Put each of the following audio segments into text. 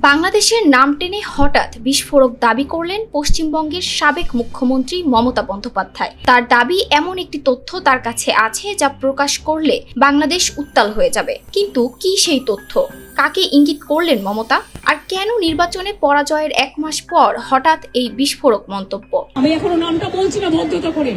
বাংলাদেশের নাম টেনে হঠাৎ বিস্ফোরক দাবি করলেন পশ্চিমবঙ্গের সাবেক মুখ্যমন্ত্রী মমতা বন্দ্যোপাধ্যায়। তার দাবি এমন একটি তথ্য তার কাছে আছে যা প্রকাশ করলে বাংলাদেশ উত্তাল হয়ে যাবে। কিন্তু কি সেই তথ্য? কাকে ইঙ্গিত করলেন মমতা? আর কেন নির্বাচনে পরাজয়ের 1 মাস পর হঠাৎ এই বিস্ফোরক মন্তব্য? আমি এখনো নামটা বলছি না ভদ্রতা করে।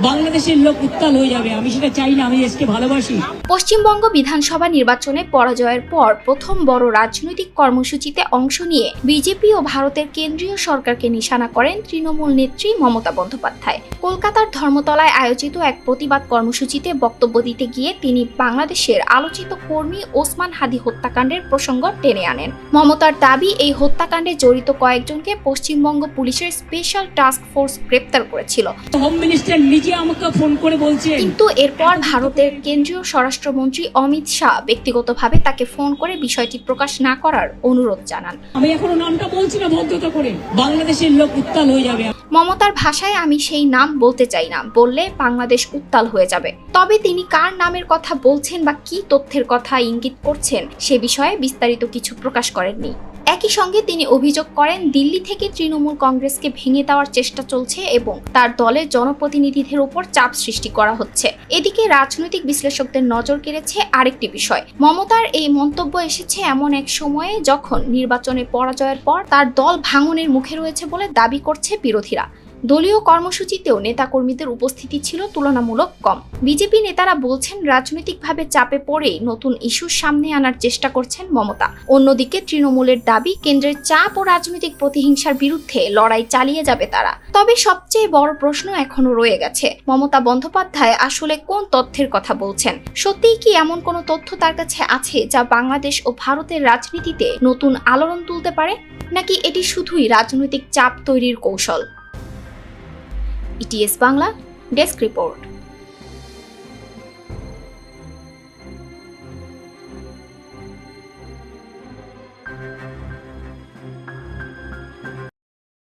বাংলাদেশের লোক উত্তাল হয়ে যাবে, আমি সেটা চাই না। আমি দেশকে ভালোবাসি। পশ্চিমবঙ্গ বিধানসভা নির্বাচনে পরাজয়ের পর প্রথম বড় রাজনৈতিক কর্মসূচিতে অংশ নিয়ে বিজেপি ও ভারতের কেন্দ্রীয় সরকারকে নিশানা করেন তৃণমূল নেত্রী মমতা বন্দ্যোপাধ্যায়। কলকাতার ধর্মতলায় আয়োজিত এক প্রতিবাদ কর্মসূচিতে বক্তব্য দিতে গিয়ে তিনি বাংলাদেশের আলোচিত কর্মী ওসমান হাদি হত্যাকাণ্ডের প্রসঙ্গ টেনে আনেন। মমতার দাবি, এই হত্যাকাণ্ডে জড়িত কয়েকজনকে পশ্চিমবঙ্গ পুলিশের স্পেশাল টাস্ক ফোর্স গ্রেপ্তার করেছিল। হোম মিনিস্টার নিজে আমাকে ফোন করে বলছে। কিন্তু এরপর ভারতের কেন্দ্রীয় স্বরাষ্ট্রমন্ত্রী অমিত শাহ ব্যক্তিগতভাবে তাকে ফোন করে বিষয়টি প্রকাশ না করার অনুরোধ জানান। আমি এখনো নামটা বলছি না ভদ্রতা করে। বাংলাদেশের লোক উত্তাল হয়ে যাবে। মমতার ভাষায়, আমি সেই নাম বলতে চাই না, বললে বাংলাদেশ উত্তাল হয়ে যাবে। তবে তিনি কার নামের কথা বলছেন বা কি তথ্যের কথা ইঙ্গিত করছেন সে বিষয়ে বিস্তারিত কিছু প্রকাশ করেননি। একই সঙ্গে তিনি অভিযোগ করেন, দিল্লি থেকে তৃণমূল কংগ্রেসকে ভেঙে দেওয়ার চেষ্টা চলছে এবং তার দলের জনপ্রতিনিধিদের উপর চাপ সৃষ্টি করা হচ্ছে। এদিকে রাজনৈতিক বিশ্লেষকদের নজর কেড়েছে আরেকটি বিষয়। মমতার এই মন্তব্য এসেছে এমন এক সময়ে যখন নির্বাচনে পরাজয়ের পর তার দল ভাঙনের মুখে রয়েছে বলে দাবি করছে বিরোধীরা। দলীয় কর্মসূচিতেও নেতাকর্মীদের উপস্থিতি ছিল তুলনামূলক কম। বিজেপি নেতারা বলছেন, রাজনৈতিকভাবে চাপে পড়েই নতুন ইস্যুর সামনে আনার চেষ্টা করছেন মমতা। অন্যদিকে তৃণমূলের দাবি, কেন্দ্রের চাপ ও রাজনৈতিক প্রতিহিংসার বিরুদ্ধে লড়াই চালিয়ে যাবে তারা। তবে সবচেয়ে বড় প্রশ্ন এখনো রয়ে গেছে, মমতা বন্দ্যোপাধ্যায় আসলে কোন তথ্যের কথা বলছেন? সত্যিই কি এমন কোনো তথ্য তার কাছে আছে যা বাংলাদেশ ও ভারতের রাজনীতিতে নতুন আলোড়ন তুলতে পারে, নাকি এটি শুধুই রাজনৈতিক চাপ তৈরির কৌশল? ETS Bangla desk report.